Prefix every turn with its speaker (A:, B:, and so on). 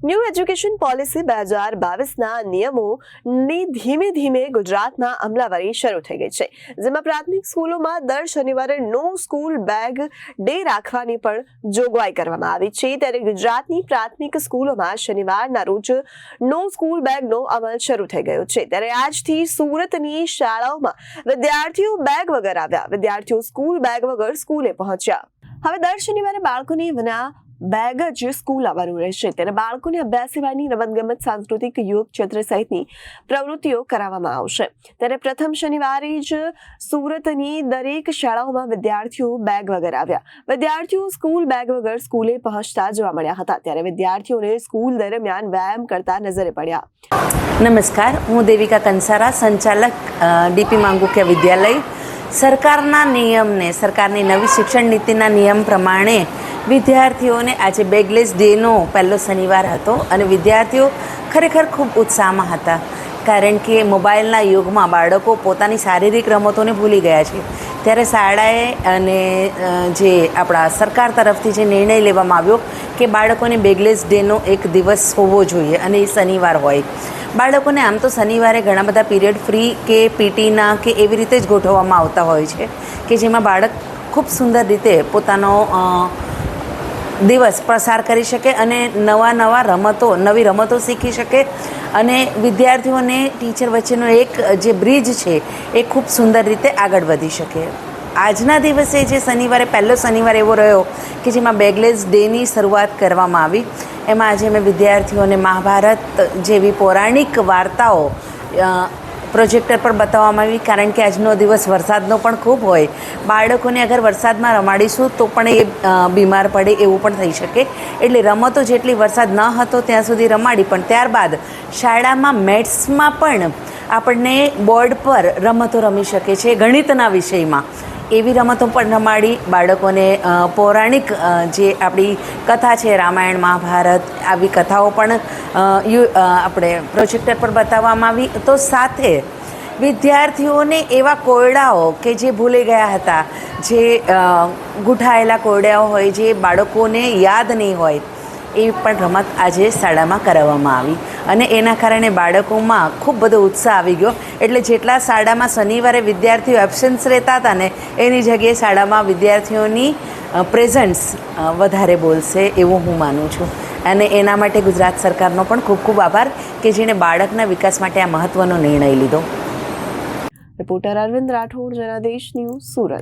A: New education policy 2022ના નિયમોની ધીમે ધીમે ગુજરાતમાં અમલાવારી શરૂ થઈ ગઈ છે, જેમાં પ્રાથમિક સ્કૂલોમાં દર શનિવારે નો સ્કૂલ બેગ ડે રાખવાની પણ જોગવાઈ કરવામાં આવી છે। ત્યારે ગુજરાતની પ્રાથમિક સ્કૂલોમાં શનિવારના રોજ નો સ્કૂલ બેગનો અમલ શરૂ થઈ ગયો છે। ત્યારે આજથી સુરતની શાળાઓમાં વિદ્યાર્થીઓ બેગ વગર આવ્યા। વિદ્યાર્થીઓ સ્કૂલ બેગ વગર સ્કૂલે પહોંચ્યા। હવે દર શનિવારે બાળકોને વિના બેગ જ સ્કૂલ આવવાનું રહેશે। ત્યારે બાળકોને અભ્યાસ સિવાયની રમતગમત, સાંસ્કૃતિક, યોગ ક્ષેત્ર સહિતની પ્રવૃત્તિઓ કરાવવામાં આવશે। ત્યારે પ્રથમ શનિવારે જ સુરતની દરેક શાળાઓમાં વિદ્યાર્થીઓ બેગ વગર આવ્યા। વિદ્યાર્થીઓ સ્કૂલ બેગ વગર સ્કૂલે પહોંચતા જોવા મળ્યા હતા। ત્યારે વિદ્યાર્થીઓને સ્કૂલ દરમિયાન વ્યાયામ કરતા નજરે પડ્યા।
B: નમસ્કાર, હું દેવિકા કંસારા, સંચાલક ડીપી માંગુકિયા વિદ્યાલય। સરકારના નિયમને, સરકારની નવી શિક્ષણ નીતિના નિયમ પ્રમાણે વિદ્યાર્થીઓને આજે બેગલેસ ડેનો પહેલો શનિવાર હતો અને વિદ્યાર્થીઓ ખરેખર ખૂબ ઉત્સાહમાં હતા, કારણ કે મોબાઈલના યુગમાં બાળકો પોતાની શારીરિક રમતોને ભૂલી ગયા છે। ત્યારે શાળાએ અને જે આપણા સરકાર તરફથી જે નિર્ણય લેવામાં આવ્યો કે બાળકોને બેગલેસ ડેનો એક દિવસ હોવો જોઈએ અને એ શનિવાર હોય। બાળકોને આમ તો શનિવારે ઘણા બધા પીરિયડ ફ્રી કે પીટીના કે એવી રીતે જ ગોઠવવામાં આવતા હોય છે કે જેમાં બાળક ખૂબ સુંદર રીતે પોતાનો દિવસ પસાર કરી શકે અને નવી રમતો શીખી શકે અને વિદ્યાર્થીઓને ટીચર વચ્ચેનો એક જે બ્રિજ છે એ ખૂબ સુંદર રીતે આગળ વધી શકે। આજના દિવસે જે શનિવારે પહેલો શનિવાર એવો રહ્યો કે જેમાં બેગલેસ ડેની શરૂઆત કરવામાં આવી। એમાં આજે મેં વિદ્યાર્થીઓને મહાભારત જેવી પૌરાણિક વાર્તાઓ પ્રોજેક્ટર પર બતાવવામાં આવી, કારણ કે આજનો દિવસ વરસાદનો પણ ખૂબ હોય। બાળકોને અગર વરસાદમાં રમાડીશું તો પણ એ બીમાર પડે એવું પણ થઈ શકે, એટલે રમતો જેટલી વરસાદ ન હતો ત્યાં સુધી રમાડી, પણ ત્યારબાદ શાળામાં મેથ્સમાં પણ આપણને બોર્ડ પર રમતો રમી શકે છે। ગણિતના વિષયમાં એવી રમતો પણ રમાડી બાળકોને પૌરાણિક જે આપણી કથા છે, રામાયણ, મહાભારત, આવી કથાઓ પણ આપણે પ્રોજેક્ટર પર બતાવવામાં આવી। તો સાથે વિદ્યાર્થીઓને એવા કોયડાઓ કે જે ભૂલી ગયા હતા, જે ગૂંથાયેલા કોયડાઓ હોય, જે બાળકોને યાદ નહીં હોય, એ પણ રમત આજે શાળામાં કરાવવામાં આવી અને એના કારણે બાળકોમાં ખૂબ બધો ઉત્સાહ આવી ગયો। એટલે જેટલા શાળામાં શનિવારે વિદ્યાર્થીઓ એબ્સન્સ રહેતા હતા ને, એની જગ્યાએ શાળામાં વિદ્યાર્થીઓની પ્રેઝન્સ વધારે બોલશે એવું હું માનું છું અને એના માટે ગુજરાત સરકારનો પણ ખૂબ ખૂબ આભાર કે જેણે બાળકના વિકાસ માટે આ મહત્ત્વનો નિર્ણય લીધો।
A: Reporter Arvind Rathod, Janadesh news, Surat.